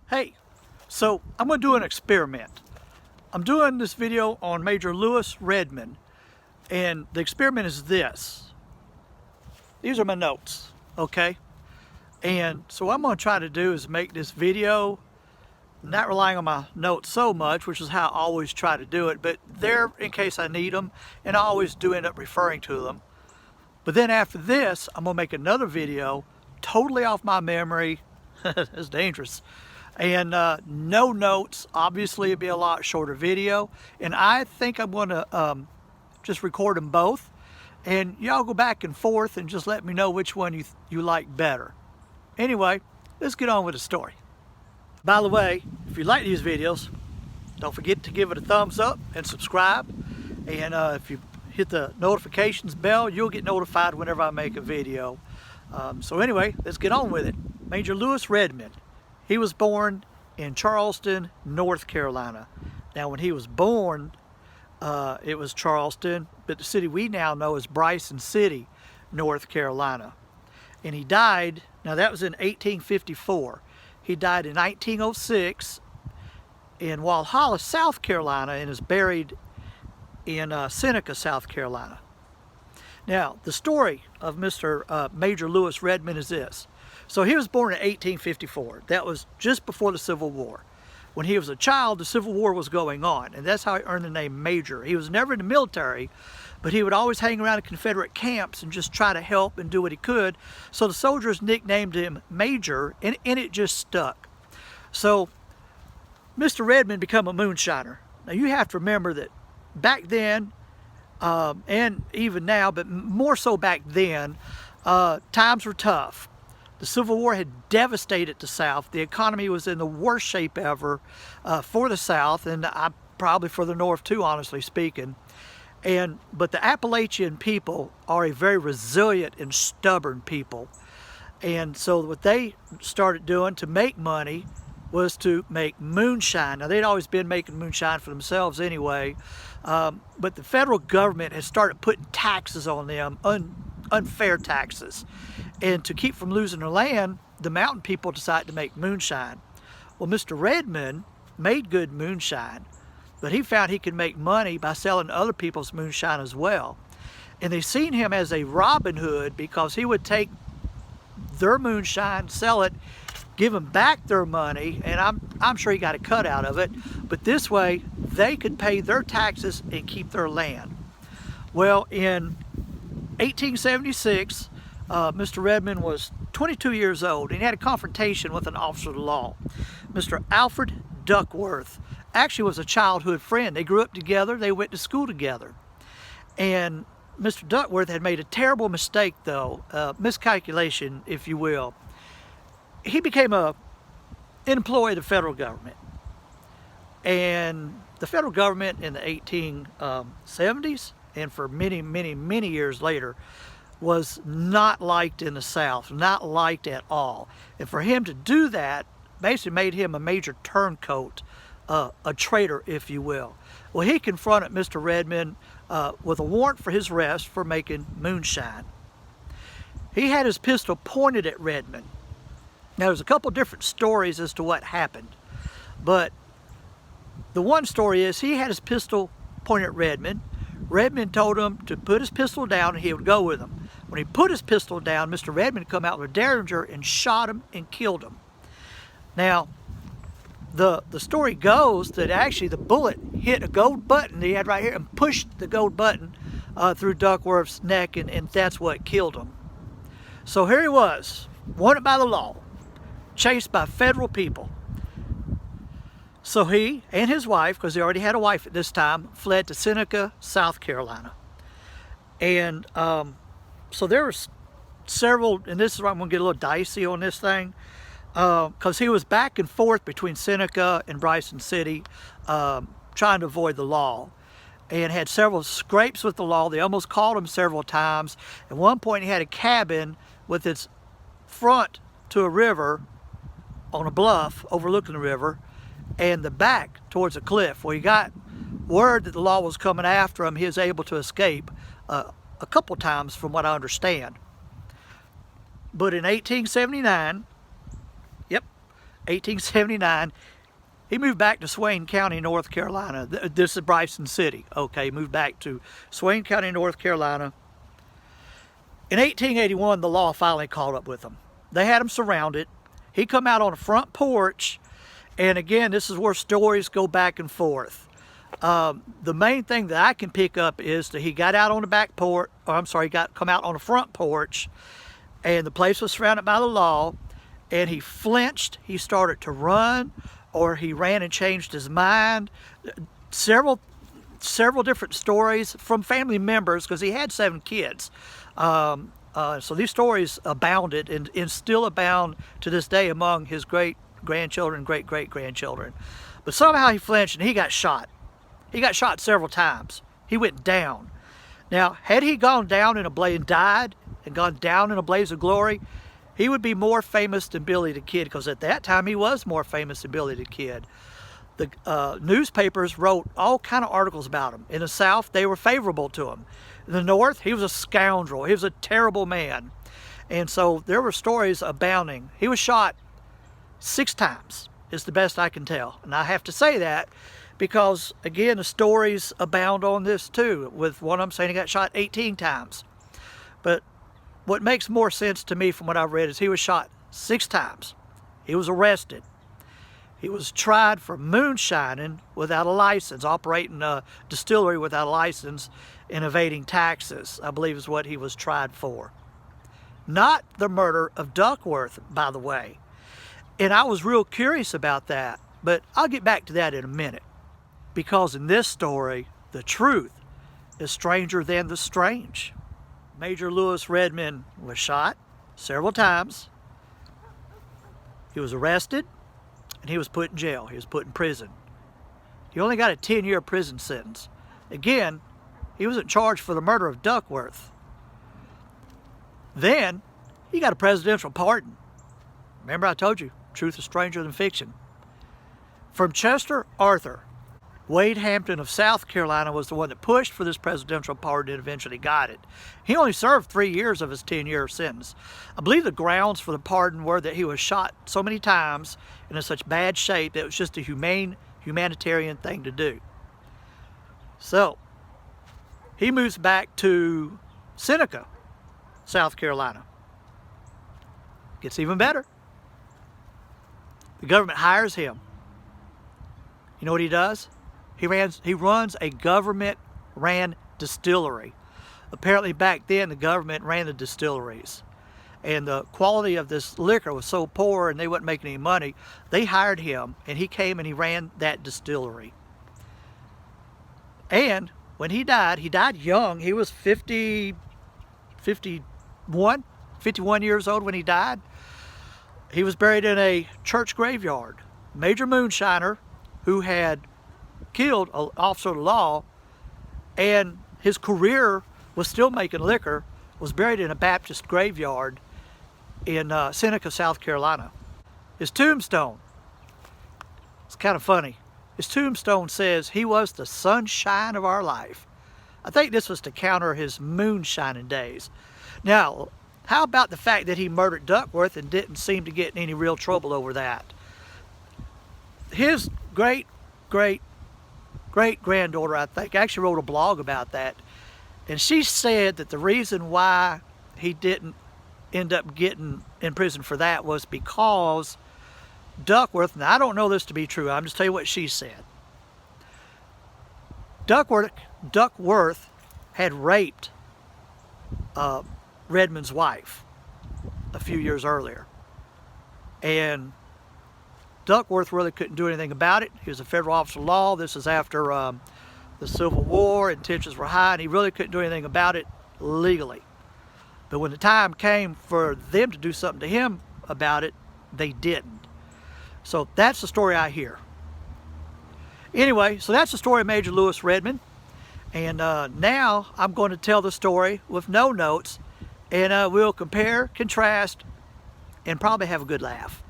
Hey, so I'm going to do an experiment. I'm doing this video on Major Lewis Redmond, and the experiment is this. These are my notes, okay? And so what I'm going to try to do is make this video not relying on my notes so much, which is how I always try to do it, but they're in case I need them, and I always do end up referring to them. But then after this, I'm going to make another video totally off my memory. It's dangerous. And no notes. Obviously it'd be a lot shorter video, and I think I'm going to just record them both, and y'all go back and forth and just let me know which one you like better. Anyway, let's get on with the story. By the way, if you like these videos, don't forget to give it a thumbs up and subscribe, and if you hit the notifications bell, you'll get notified whenever I make a video. So anyway, let's get on with it. Major Lewis Redmond. He was born in Charleston, North Carolina. Now, when he was born, it was Charleston, but the city we now know as Bryson City, North Carolina. And he died, now that was in 1854. He died in 1906 in Walhalla, South Carolina, and is buried in Seneca, South Carolina. Now, the story of Mr. Major Lewis Redmond is this. So he was born in 1854. That was just before the Civil War. When he was a child, the Civil War was going on, and that's how he earned the name Major. He was never in the military, but he would always hang around in Confederate camps and just try to help and do what he could. So the soldiers nicknamed him Major, and it just stuck. So Mr. Redmond became a moonshiner. Now you have to remember that back then, and even now, but more so back then, times were tough. The Civil War had devastated the South. The economy was in the worst shape ever for the South, and probably for the North too, honestly speaking. But the Appalachian people are a very resilient and stubborn people. And so what they started doing to make money was to make moonshine. Now, they'd always been making moonshine for themselves anyway, but the federal government had started putting taxes on them, unfair taxes. And to keep from losing their land, the mountain people decided to make moonshine. Well, Mr. Redmond made good moonshine, but he found he could make money by selling other people's moonshine as well. And they seen him as a Robin Hood because he would take their moonshine, sell it, give them back their money, and I'm sure he got a cut out of it, but this way they could pay their taxes and keep their land. Well, in 1876, Mr. Redmond was 22 years old, and he had a confrontation with an officer of the law. Mr. Alfred Duckworth actually was a childhood friend. They grew up together, they went to school together. And Mr. Duckworth had made a terrible mistake though, miscalculation if you will. He became an employee of the federal government. And the federal government in the 1870s, and for many, many, many years later, was not liked in the South, not liked at all. And for him to do that basically made him a major turncoat, a traitor, if you will. Well, he confronted Mr. Redmond with a warrant for his arrest for making moonshine. He had his pistol pointed at Redmond. Now, there's a couple different stories as to what happened, but the one story is he had his pistol pointed at Redmond. Redmond told him to put his pistol down and he would go with him. When he put his pistol down, Mr. Redmond come out with a Derringer and shot him and killed him. Now, the story goes that actually the bullet hit a gold button that he had right here and pushed the gold button through Duckworth's neck, and that's what killed him. So here he was, wanted by the law, chased by federal people. So he and his wife, because he already had a wife at this time, fled to Seneca, South Carolina. And so there was several, and this is where I'm going to get a little dicey on this thing, because he was back and forth between Seneca and Bryson City, trying to avoid the law, and had several scrapes with the law. They almost caught him several times. At one point he had a cabin with its front to a river on a bluff overlooking the river, and the back towards a cliff. Well, he got word that the law was coming after him. He was able to escape a couple times from what I understand. But in 1879, 1879, he moved back to Swain County, North Carolina. This is Bryson City. Okay, moved back to Swain County, North Carolina. In 1881, the law finally caught up with him. They had him surrounded. He come out on a front porch, and again, this is where stories go back and forth. The main thing that I can pick up is that he got out on the back porch, or I'm sorry, come out on the front porch, and the place was surrounded by the law, and he flinched, he started to run, or he ran and changed his mind. Several different stories from family members, because he had 7 kids. So these stories abounded and still abound to this day among his great-grandchildren, great-great-grandchildren. But somehow he flinched and he got shot. He got shot several times. He went down. Now, had he gone down in a blaze and died and gone down in a blaze of glory, he would be more famous than Billy the Kid, because at that time he was more famous than Billy the Kid. The newspapers wrote all kind of articles about him. In the South, they were favorable to him. In the North, he was a scoundrel. He was a terrible man. And so there were stories abounding. He was shot 6 times, is the best I can tell. And I have to say that because, again, the stories abound on this too, with one of them saying he got shot 18 times. But what makes more sense to me from what I've read is he was shot 6 times. He was arrested. He was tried for moonshining without a license, operating a distillery without a license, and evading taxes, I believe is what he was tried for. Not the murder of Duckworth, by the way. And I was real curious about that, but I'll get back to that in a minute. Because in this story, the truth is stranger than the strange. Major Lewis Redmond was shot several times. He was arrested, and he was put in jail. He was put in prison. He only got a 10-year prison sentence. Again, he wasn't charged for the murder of Duckworth. Then, he got a presidential pardon. Remember I told you, truth is stranger than fiction. From Chester Arthur, Wade Hampton of South Carolina was the one that pushed for this presidential pardon and eventually got it. He only served 3 years of his 10-year sentence. I believe the grounds for the pardon were that he was shot so many times and in such bad shape that it was just a humanitarian thing to do. So, he moves back to Seneca, South Carolina. Gets even better. The government hires him. You know what he does? He runs a government-ran distillery. Apparently back then the government ran the distilleries. And the quality of this liquor was so poor and they wasn't making any money, they hired him and he came and he ran that distillery. And when he died young. He was 51 years old when he died. He was buried in a church graveyard. Major Moonshiner, who had killed an officer of the law and his career was still making liquor, was buried in a Baptist graveyard in Seneca, South Carolina. His tombstone, it's kind of funny. His tombstone says he was the sunshine of our life. I think this was to counter his moonshining days. Now, how about the fact that he murdered Duckworth and didn't seem to get in any real trouble over that? His great-granddaughter, I think, actually wrote a blog about that. And she said that the reason why he didn't end up getting in prison for that was because Duckworth, and I don't know this to be true, I'm just telling you what she said. Duckworth had raped Redmond's wife a few years earlier. And Duckworth really couldn't do anything about it. He was a federal officer of law. This is after the Civil War, and tensions were high, and he really couldn't do anything about it legally. But when the time came for them to do something to him about it, they didn't. So that's the story I hear. Anyway, so that's the story of Major Lewis Redmond. And now I'm going to tell the story with no notes, and we'll compare, contrast, and probably have a good laugh.